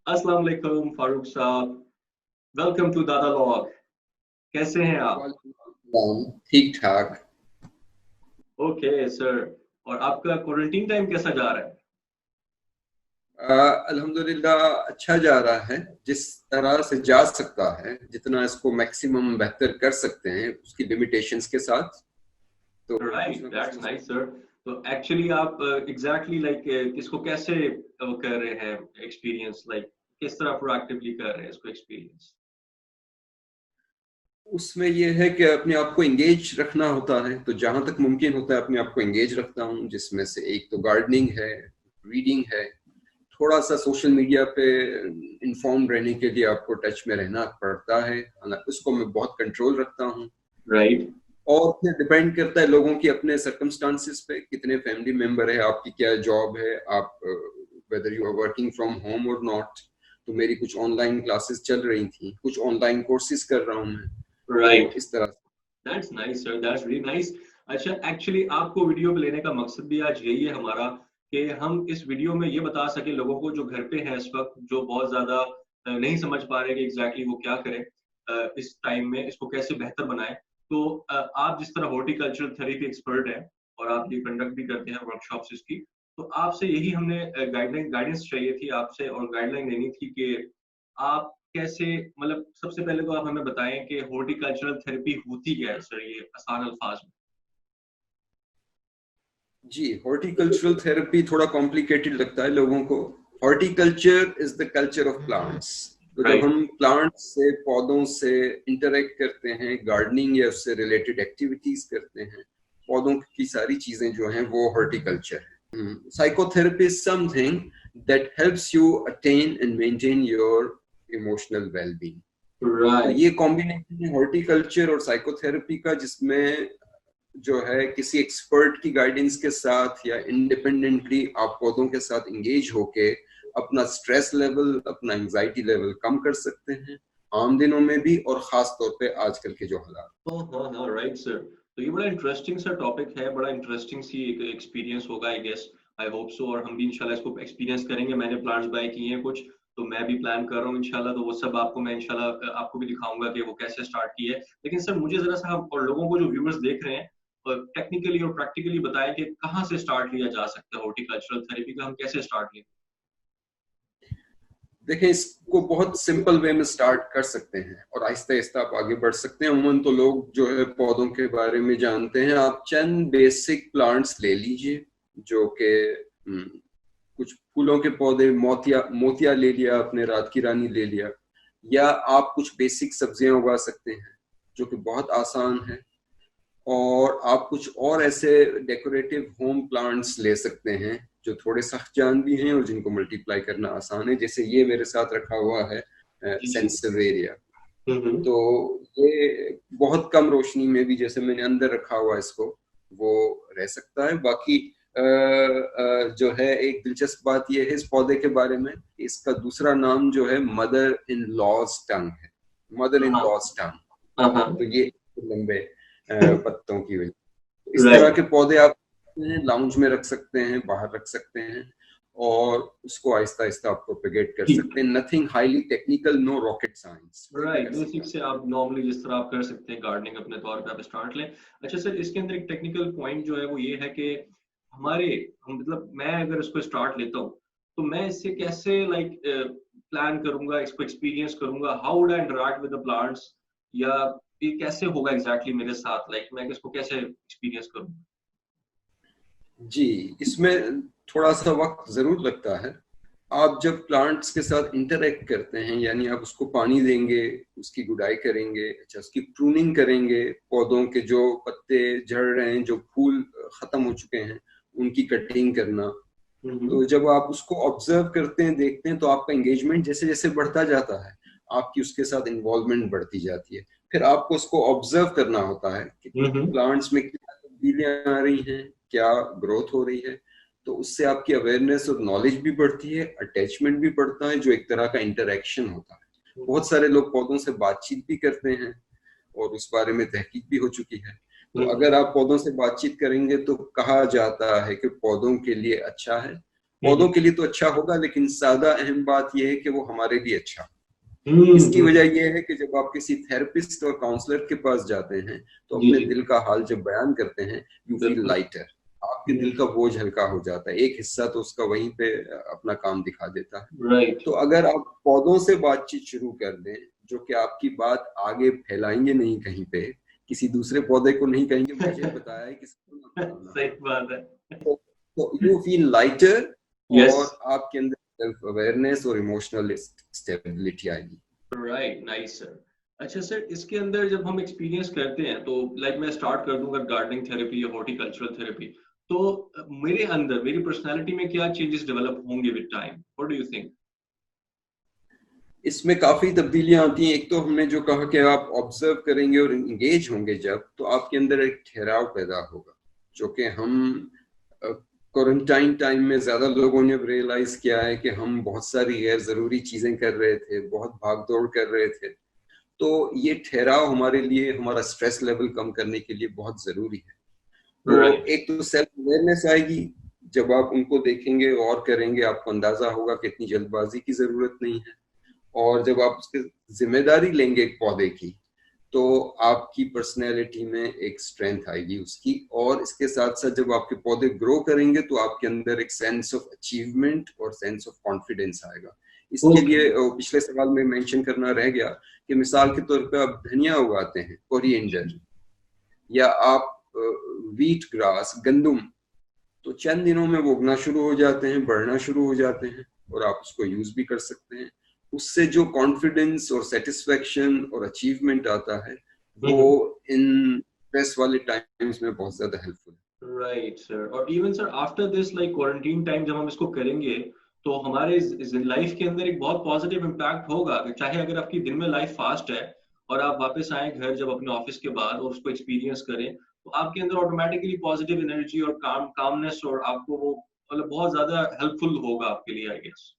अस्सलाम वालेकुम फारूक साहब। वेलकम टू दादा लॉग। कैसे हैं आप? वालेकुम, ठीक ठाक। Okay sir. और आपका क्वारंटीन टाइम कैसा जा रहा है? अल्हम्दुलिल्लाह अच्छा जा रहा है, जिस तरह से जा सकता है, जितना इसको मैक्सिमम बेहतर कर सकते हैं उसकी लिमिटेशंस के साथ। तो कुछ राइट, ना कुछ दैट्स नाइस सर। तो एक्चुअली आप एग्जैक्टली लाइक इसको कैसे कर रहे हैं एक्सपीरियंस, लाइक किस तरह प्रोएक्टिवली कर रहे हैं इसको एक्सपीरियंस? उसमें ये है कि अपने आप को एंगेज रखना होता है, तो जहां तक मुमकिन होता है अपने आप को एंगेज रखता हूँ, जिसमें से एक तो गार्डनिंग है, रीडिंग है, थोड़ा सा सोशल मीडिया पे इन्फॉर्म रहने के लिए आपको टच में रहना पड़ता है, उसको मैं बहुत कंट्रोल रखता हूँ। राइट। और फिर डिपेंड करता है लोगों की अपने सर्कमस्टांसिस पे, कितने फैमिली मेंबर है, आपकी क्या जॉब है, आप whether you are working from home और नॉट। तो मेरी कुछ ऑनलाइन क्लासेस चल रही थी, कुछ ऑनलाइन कोर्सेज कर रहा हूँ मैं, तो राइट, इस तरह से। That's nice sir, that's really nice. अच्छा, एक्चुअली आपको वीडियो पे लेने का मकसद भी आज यही है हमारा कि हम इस वीडियो में ये बता सके लोगों को जो घर पे हैं इस वक्त, जो बहुत ज्यादा नहीं समझ पा रहे कि एग्जैक्टली वो क्या करें इस टाइम में, इसको कैसे बेहतर बनाए। तो आप जिस तरह हॉर्टिकल्चरल थेरेपी एक्सपर्ट हैं और आप ये कंडक्ट भी करते हैं वर्कशॉप्स इसकी, तो आपसे यही हमने गाइडेंस चाहिए थी आपसे, और गाइडलाइन लेनी थी कि आप कैसे, मतलब सबसे पहले तो आप हमें बताएं कि हॉर्टिकल्चरल थेरेपी होती क्या है सर, ये आसान अल्फाज में। जी, हॉर्टिकल्चरल थेरेपी थोड़ा कॉम्प्लिकेटेड लगता है लोगों को। Horticulture is the culture of plants. तो जब राइट। हम प्लांट्स से, पौधों से इंटरेक्ट करते हैं, गार्डनिंग या उससे रिलेटेड एक्टिविटीज करते हैं, पौधों की सारी चीजें जो हैं वो हॉर्टिकल्चर है। Psychotherapy is something that helps you attain and maintain your emotional wellbeing. तो राइट। ये कॉम्बिनेशन है हॉर्टिकल्चर और साइकोथेरेपी का, जिसमें जो है किसी एक्सपर्ट की गाइडेंस के साथ या इंडिपेंडेंटली आप पौधों के साथ एंगेज होके अपना स्ट्रेस लेवल, अपना एंजाइटी लेवल कम कर सकते हैं, आम दिनों में भी और खास तौर पे आजकल के जो हालात। हाँ हाँ हाँ, राइट सर। तो ये बड़ा इंटरेस्टिंग सा टॉपिक है, बड़ा इंटरेस्टिंग सी एक एक्सपीरियंस होगा I guess. I hope so, और हम भी इंशाल्लाह इसको एक्सपीरियंस करेंगे। मैंने प्लान्स बाय किए हैं कुछ, तो मैं भी प्लान कर रहा हूँ इंशाल्लाह, तो वो सब आपको मैं इंशाल्लाह आपको भी दिखाऊंगा कि वो कैसे स्टार्ट की है। लेकिन सर मुझे जरा सा और लोगों को जो व्यूअर्स देख रहे हैं टेक्निकली और प्रैक्टिकली बताएं कि कहाँ से स्टार्ट लिया जा सकता है हॉर्टिकल्चरल थेरेपी का, हम कैसे स्टार्ट लें? देखें, इसको बहुत सिंपल वे में स्टार्ट कर सकते हैं और आहिस्ता आहिस्ता आप आगे बढ़ सकते हैं। अमूमन तो लोग जो है पौधों के बारे में जानते हैं। आप चंद बेसिक प्लांट्स ले लीजिए, जो कि कुछ फूलों के पौधे, मोतिया मोतिया ले लिया आपने, रात की रानी ले लिया, या आप कुछ बेसिक सब्जियां उगा सकते हैं जो कि बहुत आसान है। और आप कुछ और ऐसे डेकोरेटिव होम प्लांट्स ले सकते हैं जो थोड़े सख्त जान भी हैं और जिनको मल्टीप्लाई करना आसान है, जैसे ये मेरे साथ रखा हुआ है जी जी। सेंसवेरिया। हम्म। तो ये बहुत कम रोशनी में भी, जैसे मैंने अंदर रखा हुआ इसको, वो रह सकता है। बाकी जो है, एक दिलचस्प बात यह है इस पौधे के बारे में, इसका दूसरा नाम जो है मदर इन लॉज टंग है। मदर इन हाँ लॉज टंग। हाँ हाँ। तो ये लंबे पत्तों की वजह, इस तरह राइट। के पौधे आप लाउंज में रख सकते हैं, बाहर रख सकते हैं, और उसको आहिस्ता आहिस्ता आप प्रोपेगेट कर ठीक। सकते हैं। Nothing highly technical, no rocket science, वही मैं राइट, कर बेसिक सकता से आप नॉर्मली जिस तरह आप कर सकते हैं गार्डनिंग अपने तौर पे आप स्टार्ट लें। अच्छा सर, इसके अंदर एक टेक्निकल पॉइंट जो है वो ये है कि हमारे मतलब मैं अगर इसको स्टार्ट लेता हूँ, तो मैं इससे कैसे लाइक प्लान करूंगा, इसको एक्सपीरियंस करूंगा, how would I interact with the plants, या ये कैसे होगा एग्जैक्टली मेरे साथ, लाइक मैं इसको कैसे एक्सपीरियंस करूँ? हूँ। जी, इसमें थोड़ा सा वक्त जरूर लगता है। आप जब प्लांट्स के साथ इंटरेक्ट करते हैं, यानी आप उसको पानी देंगे, उसकी गुड़ाई करेंगे, अच्छा उसकी प्रूनिंग करेंगे, पौधों के जो पत्ते झड़ रहे हैं, जो फूल खत्म हो चुके हैं, उनकी कटिंग करना। हम्म। तो जब आप उसको ऑब्जर्व करते हैं, देखते हैं, तो आपका एंगेजमेंट जैसे जैसे बढ़ता जाता है, आपकी उसके साथ इन्वॉल्वमेंट बढ़ती जाती है। फिर आपको उसको ऑब्जर्व करना होता है कि हम्म। प्लांट्स में क्या तब्दीलियां आ रही हैं, क्या ग्रोथ हो रही है। तो उससे आपकी अवेयरनेस और नॉलेज भी बढ़ती है, अटैचमेंट भी बढ़ता है, जो एक तरह का इंटरेक्शन होता है। बहुत सारे लोग पौधों से बातचीत भी करते हैं और उस बारे में तहकीक भी हो चुकी है। तो हम्म। अगर आप पौधों से बातचीत करेंगे तो कहा जाता है कि पौधों के लिए अच्छा है पौधों के लिए तो अच्छा होगा, लेकिन ज्यादा अहम बात यह है कि वो हमारे लिए अच्छा। इसकी हम्म। वजह यह है कि जब आप किसी थेरेपिस्ट और काउंसलर के पास जाते हैं तो जी अपने जी। दिल का हाल जब बयान करते हैं, यू फील बिल्कुल। लाइटर। आपके दिल का बोझ हल्का हो जाता है, एक हिस्सा तो उसका वहीं पे अपना काम दिखा देता है। राइट। तो अगर आप पौधों से बातचीत शुरू कर दें, जो कि आपकी बात आगे फैलाएंगे नहीं कहीं पे, किसी दूसरे पौधे को नहीं कहेंगे मुझे बताया है किसको ना बताना, सही बात है। तो यू फील लाइटर, यस। और आपके अंदर सेल्फ अवेयरनेस और इमोशनल स्टेबिलिटी आएगी। Right, nice sir. अच्छा सर, इसके अंदर जब हम एक्सपीरियंस करते हैं तो लाइक मैं स्टार्ट कर दूंगा गार्डनिंग थेरेपी या हॉर्टिकल्चरल थेरेपी, तो मेरे अंदर मेरी पर्सनालिटी में क्या चेंजेस डेवलप होंगे with time? What do you think? इसमें काफी तब्दीलियां आती हैं। एक तो हमने जो कहा कि आप ऑब्जर्व करेंगे और इंगेज होंगे जब, तो आपके अंदर एक ठहराव पैदा होगा, जो कि हम क्वारंटाइन टाइम में ज्यादा लोगों ने रियलाइज किया है कि हम बहुत सारी गैर जरूरी चीजें कर रहे थे, बहुत भाग दौड़ कर रहे थे। तो ये ठहराव हमारे लिए, हमारा स्ट्रेस लेवल कम करने के लिए बहुत जरूरी है। तो राइट। एक तो सेल्फ अवेयरनेस आएगी, जब आप उनको देखेंगे और करेंगे आपको अंदाजा होगा कि इतनी जल्दबाजी की जरूरत नहीं है। और जब आप उसकी जिम्मेदारी लेंगे एक पौधे की, तो आपकी पर्सनैलिटी में एक स्ट्रेंथ आएगी उसकी। और इसके साथ साथ जब आपके पौधे ग्रो करेंगे तो आपके अंदर एक सेंस ऑफ अचीवमेंट और सेंस ऑफ कॉन्फिडेंस आएगा। इसके ओके। लिए पिछले सवाल में मेंशन करना रह गया कि मिसाल के तौर पे आप धनिया उगाते हैं, कोरिएंडर, या आप व्हीट ग्रास, गंदुम, तो चंद दिनों में वो उगना शुरू हो जाते हैं, बढ़ना शुरू हो जाते हैं, और आप उसको यूज भी कर सकते हैं। उससे जो कॉन्फिडेंस और सेटिस्फेक्शन और अचीवमेंट आता है, वो इन स्ट्रेस वाले टाइम्स में बहुत ज्यादा हेल्पफुल है। Right sir. और even sir after this like quarantine time जब हम इसको करेंगे तो हमारे लाइफ के अंदर एक बहुत पॉजिटिव इम्पैक्ट होगा कि चाहे अगर आपकी दिन में लाइफ फास्ट है और आप वापस आए घर जब अपने ऑफिस के बाद और उसको एक्सपीरियंस करें, तो आपके अंदर ऑटोमेटिकली पॉजिटिव एनर्जी और कामनेस, और आपको वो मतलब बहुत ज्यादा हेल्पफुल होगा आपके लिए, आई गेस।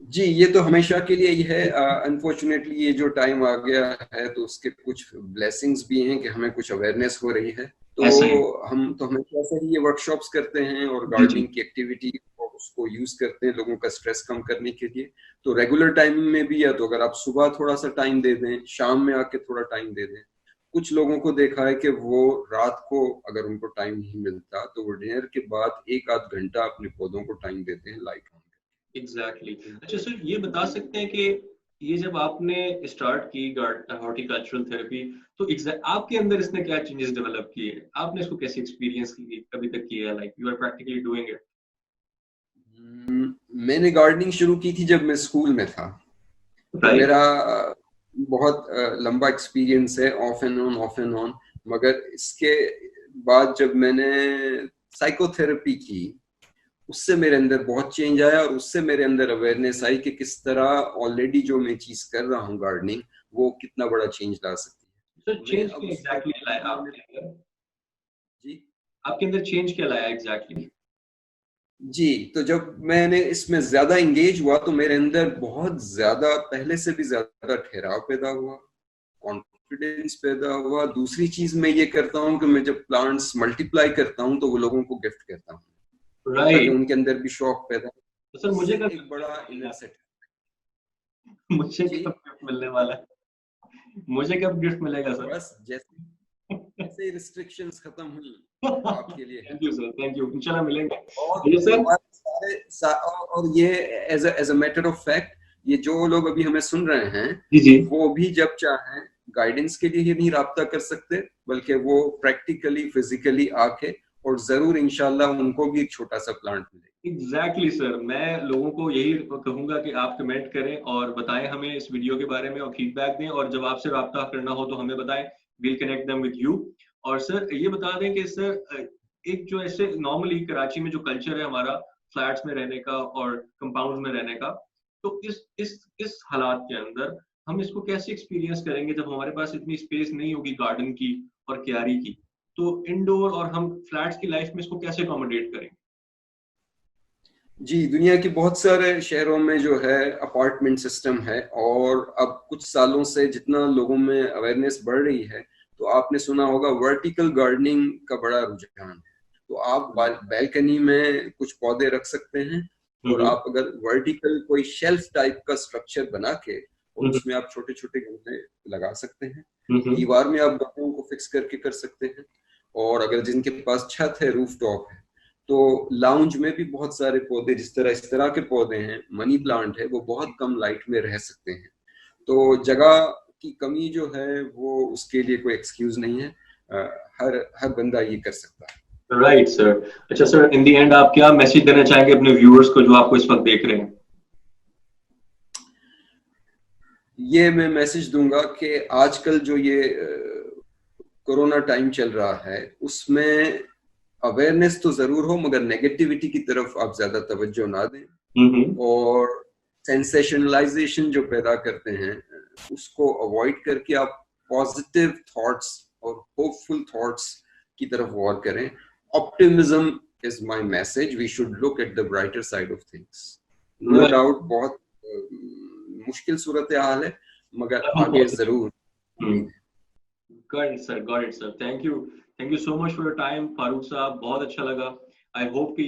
जी, ये तो हमेशा के लिए ही है। अनफॉर्चुनेटली ये जो टाइम आ गया है तो उसके कुछ ब्लेसिंग्स भी हैं कि हमें कुछ अवेयरनेस हो रही है। तो ऐसा ही। हम तो हमेशा से ही ये वर्कशॉप्स करते हैं और जी जी। गार्डनिंग की एक्टिविटी उसको यूज करते हैं लोगों का स्ट्रेस कम करने के लिए। तो रेगुलर टाइमिंग में भी, या तो अगर आप सुबह थोड़ा सा टाइम दे दें, शाम में आके थोड़ा टाइम दे दें। कुछ लोगों को देखा है कि वो रात को अगर उनको टाइम नहीं मिलता तो वो डिनर के बाद एक आध घंटा अपने पौधों को टाइम देते हैं, लाइट ऑन एग्जैक्टली करके। अच्छा सर, ये बता सकते हैं कि ये जब आपने स्टार्ट की हॉर्टिकल्चरल थेरेपी, तो आपके अंदर इसने क्या चेंजेस डेवलप किए? आपने इसको कैसे एक्सपीरियंस की अभी तक किया, like you are practically doing it? मैंने गार्डनिंग शुरू की थी जब मैं स्कूल में था। तो राइट। मेरा बहुत लंबा एक्सपीरियंस है, of and on off and on. मगर इसके बाद जब मैंने साइकोथेरेपी की, उससे मेरे अंदर बहुत चेंज आया, और उससे मेरे अंदर अवेयरनेस आई कि किस तरह ऑलरेडी जो मैं चीज कर रहा हूँ गार्डनिंग, वो कितना बड़ा चेंज ला सकती है। सर तो मैं चेंज अब क्या उसको एग्जैक्टली लाया अपने, आपके अंदर? जी आपके अंदर चेंज क्या लाया एग्जैक्टली? जी, तो जब मैंने इसमें ज्यादा इंगेज हुआ तो मेरे अंदर बहुत ज्यादा, पहले से भी ज्यादा ठहराव पैदा हुआ, कॉन्फिडेंस पैदा हुआ। दूसरी चीज मैं ये करता हूँ कि मैं जब प्लांट्स मल्टीप्लाई करता हूँ तो वो लोगों को गिफ्ट करता हूँ, ताकि राइट। उनके अंदर भी शौक पैदा हो। तो सर मुझे इससे कब एक बड़ा गिफ्ट इनर मिलेगा? सेट। मुझे जी, कब गिफ्ट मिलने वाला है? मुझे कब गिफ्ट मिलेगा सर? बस जैसे जैसे रिस्ट्रिक्शंस खत्म हुई तो आपके लिए है। Thank you sir, thank you, इंशाल्लाह मिलेंगे। और ये सर। हमारे और ये as a matter of fact, ये जो लोग अभी हमें सुन रहे हैं, जी जी। वो भी जब चाहें गाइडेंस के लिए ही नहीं राब्ता कर सकते, बल्कि वो प्रैक्टिकली फिजिकली आके, और जरूर इंशाल्लाह उनको भी एक छोटा सा प्लांट मिलेगा। एग्जैक्टली सर, मैं लोगों को यही कहूंगा कि आप कमेंट करें और बताएं हमें इस वीडियो के बारे में और फीडबैक दें, और जब आपसे रब्ता करना हो तो हमें बताएं। We'll connect them with you. और सर ये बता दें कि सर एक जो ऐसे नॉर्मली कराची में जो कल्चर है हमारा, फ्लैट्स में रहने का और कंपाउंड में रहने का, तो इस हालात के अंदर हम इसको कैसे एक्सपीरियंस करेंगे जब हमारे पास इतनी स्पेस नहीं होगी गार्डन की और क्यारी की? तो इंडोर और हम फ्लैट्स की लाइफ में इसको कैसे अकोमोडेट करेंगे? जी, दुनिया के बहुत सारे शहरों में जो है अपार्टमेंट सिस्टम है, और अब कुछ सालों से जितना लोगों में अवेयरनेस बढ़ रही है, तो आपने सुना होगा वर्टिकल गार्डनिंग का बड़ा रुझान है। तो आप बैल्कनी में कुछ पौधे रख सकते हैं, और आप अगर वर्टिकल कोई शेल्फ टाइप का स्ट्रक्चर बना के और उसमें आप छोटे छोटे गमले लगा सकते हैं। दीवार में आप गमलों को फिक्स करके कर सकते हैं, और अगर जिनके पास छत है, रूफ टॉप है, तो लाउंज में भी बहुत सारे पौधे इस तरह के पौधे हैं, मनी प्लांट है, वो बहुत कम लाइट में रह सकते हैं। तो जगह की कमी जो है वो उसके लिए कोई एक्सक्यूज नहीं है, हर बंदा ये कर सकता है। Right sir. अच्छा सर, इन द एंड आप क्या मैसेज देना चाहेंगे अपने व्यूअर्स को जो आपको इस वक्त देख रहे हैं? ये मैं मैसेज दूंगा कि आजकल जो ये कोरोना टाइम चल रहा है उसमें अवेयरनेस तो जरूर हो, मगर नेगेटिविटी की तरफ आप ज्यादा तवज्जो ना दें, और सेंसेशनलाइजेशन जो पैदा करते हैं उसको अवॉइड करके आप पॉजिटिव थॉट्स और होपफुल थॉट्स की तरफ गौर करें। Optimism is my message, we should look at the brighter side of things. No doubt बहुत मुश्किल सूरत हाल है, मगर आगे जरूर। Got it sir, got it sir. Thank you so much for your time Farooq साहब, बहुत अच्छा लगा। आई होप कि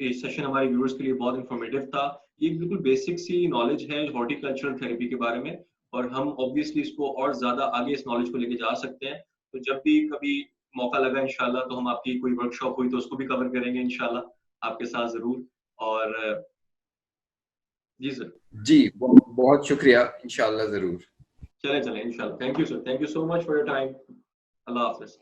ये सेशन हमारे व्यूअर्स के लिए बहुत इंफॉर्मेटिव था। ये बिल्कुल बेसिक सी नॉलेज है हॉर्टिकल्चरल थेरेपी के बारे में, और हम ऑब्वियसली इसको और ज्यादा आगे इस नॉलेज को लेके जा सकते हैं। तो जब भी कभी मौका लगा इंशाल्लाह, तो हम आपकी कोई वर्कशॉप हुई तो उसको भी कवर करेंगे इंशाल्लाह आपके साथ जरूर। और जी सर। जी बहुत शुक्रिया, इंशाल्लाह जरूर। चले इंशाल्लाह। Thank you sir, thank you so much for your time. Allah Hafiz.